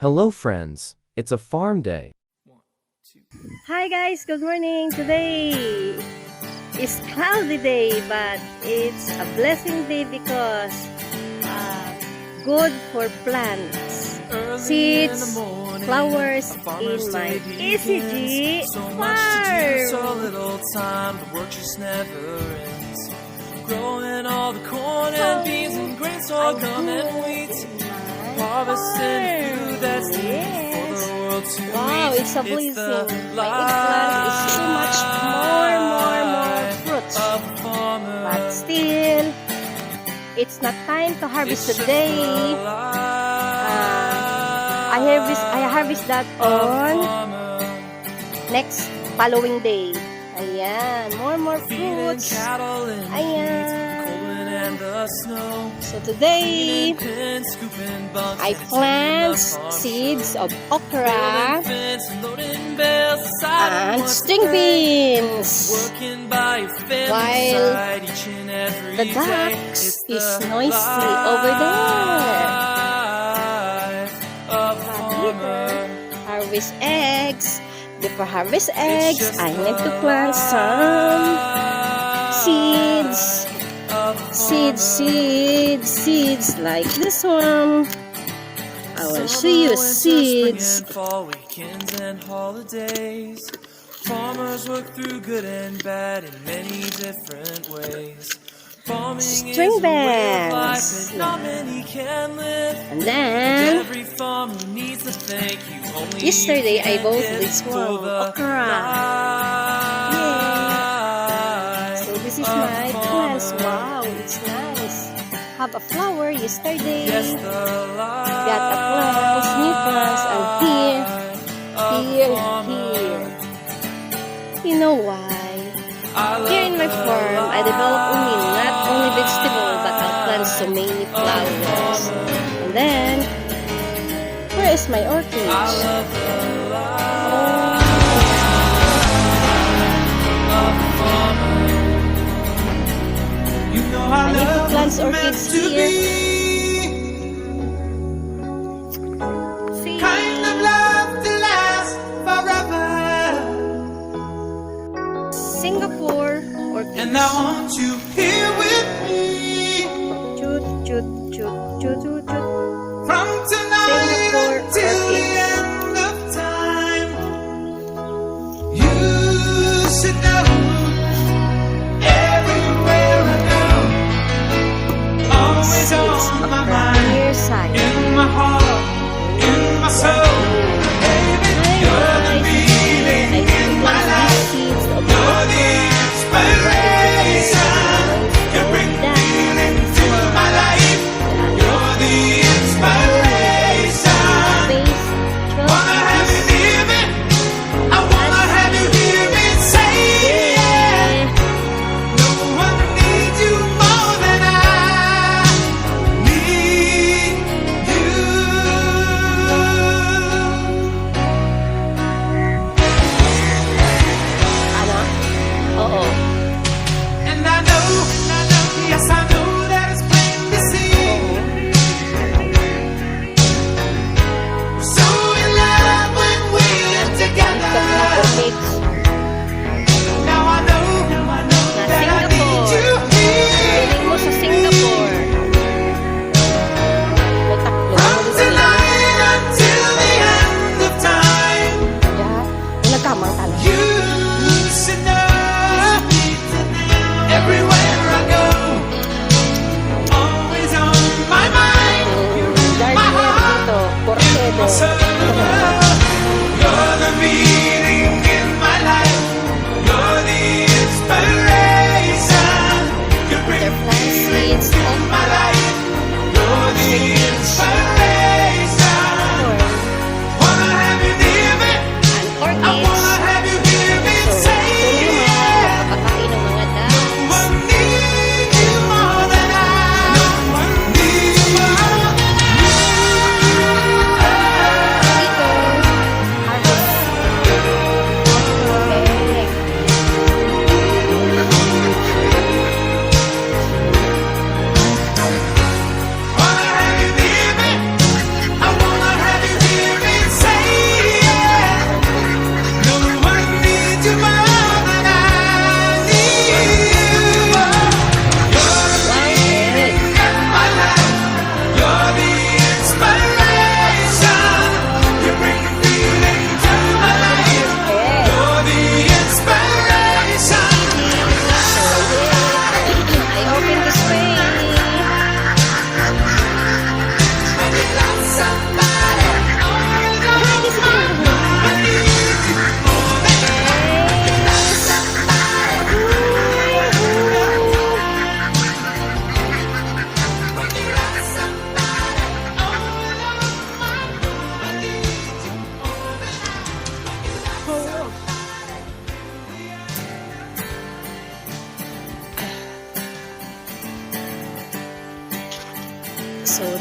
Hello friends, it's a farm day. Hi guys, good morning. Today is cloudy day, but it's a blessing day because good for plants, seeds, flowers in my ECG farm. So little time, the work just never ends. Growing all the corn and beans and grain, sorghum and wheat. Harvesting food that's needed for the world to eat. Wow, it's a blessing. My eggplant is so much more fruits. But still, it's not time to harvest today. I harvest that on next following day. Ayan, more fruits. Ayan. So today, I plant seeds of okra and string beans. While the ducks is noisy over there. Harvest eggs. Before harvest eggs, I need to plant some seeds. Seeds like this one. I will show you seeds. Fall weekends and holidays. Farmers work through good and bad in many different ways. String beans. And then yesterday I bought this one, okra. So this is my plants. Wow, it's nice. Have a flower yesterday. Got a plants, new plants, and here. You know why? Here in my farm, I develop not only vegetable, but I'll plant so many flowers. And then, where is my orchid? I need to plant orchids here. See? Kind of love to last forever. Singapore orchids. And I want you here with me. Chut. From tonight Singapore till the orchids. end of time. You should know everywhere I go. Always Seeds on of my the mind, near side. in my heart, in my soul. Baby, you're the meaning in my life. Seeds of You're the inspiration. You bring meaning to my life. You're the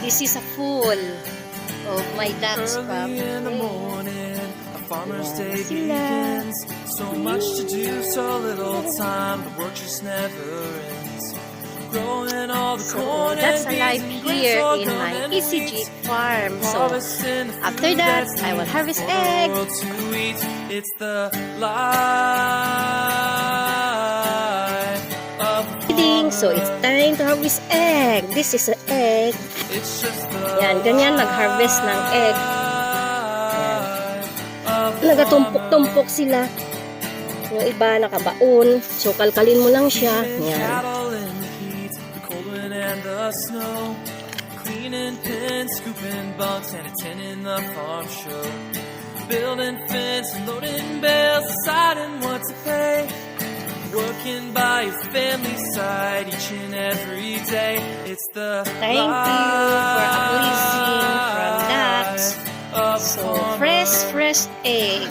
This is a full of my ducks from Early in the today. morning, a farmer's Yan day sila. begins. So much to do, so little time. The work just never ends. Growing all the So corn that's and a life beans and grain, here in sorghum my and ECG wheat. farm. So Harvesting the after food that, that's I will needed harvest for the egg. world to eat. It's the life of a feeding. So it's farmer. time to harvest egg. This is an egg. It's just the Yan, ganyan mag-harvest ng egg. life of a Nagatumpok-tumpok sila. Yung iba nakabaon. So kalkalin mo lang siya. Yan. cattle in the heat, the cold wind and the snow. Cleaning pins, scooping bunks, and attending the farm show. Building fence and loading bales, deciding what to pay. Working by his family's side each and every day. It's the Thank you for appraising from ducks. of a So farmer. fresh egg.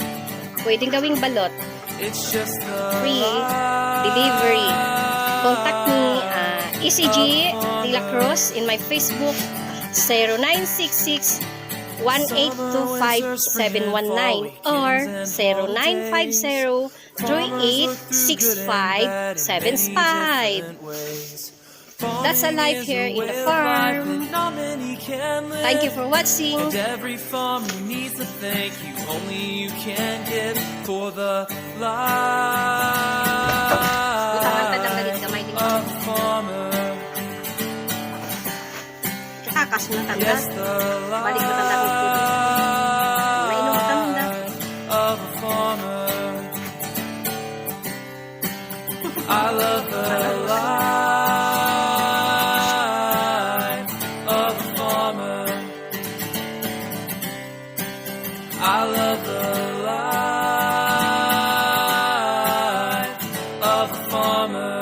Pwedeng gawing balot. It's just the Free delivery. Contact me, ECG De La Cruz in my Facebook 0966 1825719 or 0950 386575. That's a life here in the farm. Thank you for watching. And every farmer needs a thank you. Only you can give for the Butangan life tanggalin kamay din. of a farmer. Kakakas mo tanggal. Yes, the Balik mo tanggal. Mainom ka muna. life of a farmer. I love the life of a farmer. I love the life of a farmer.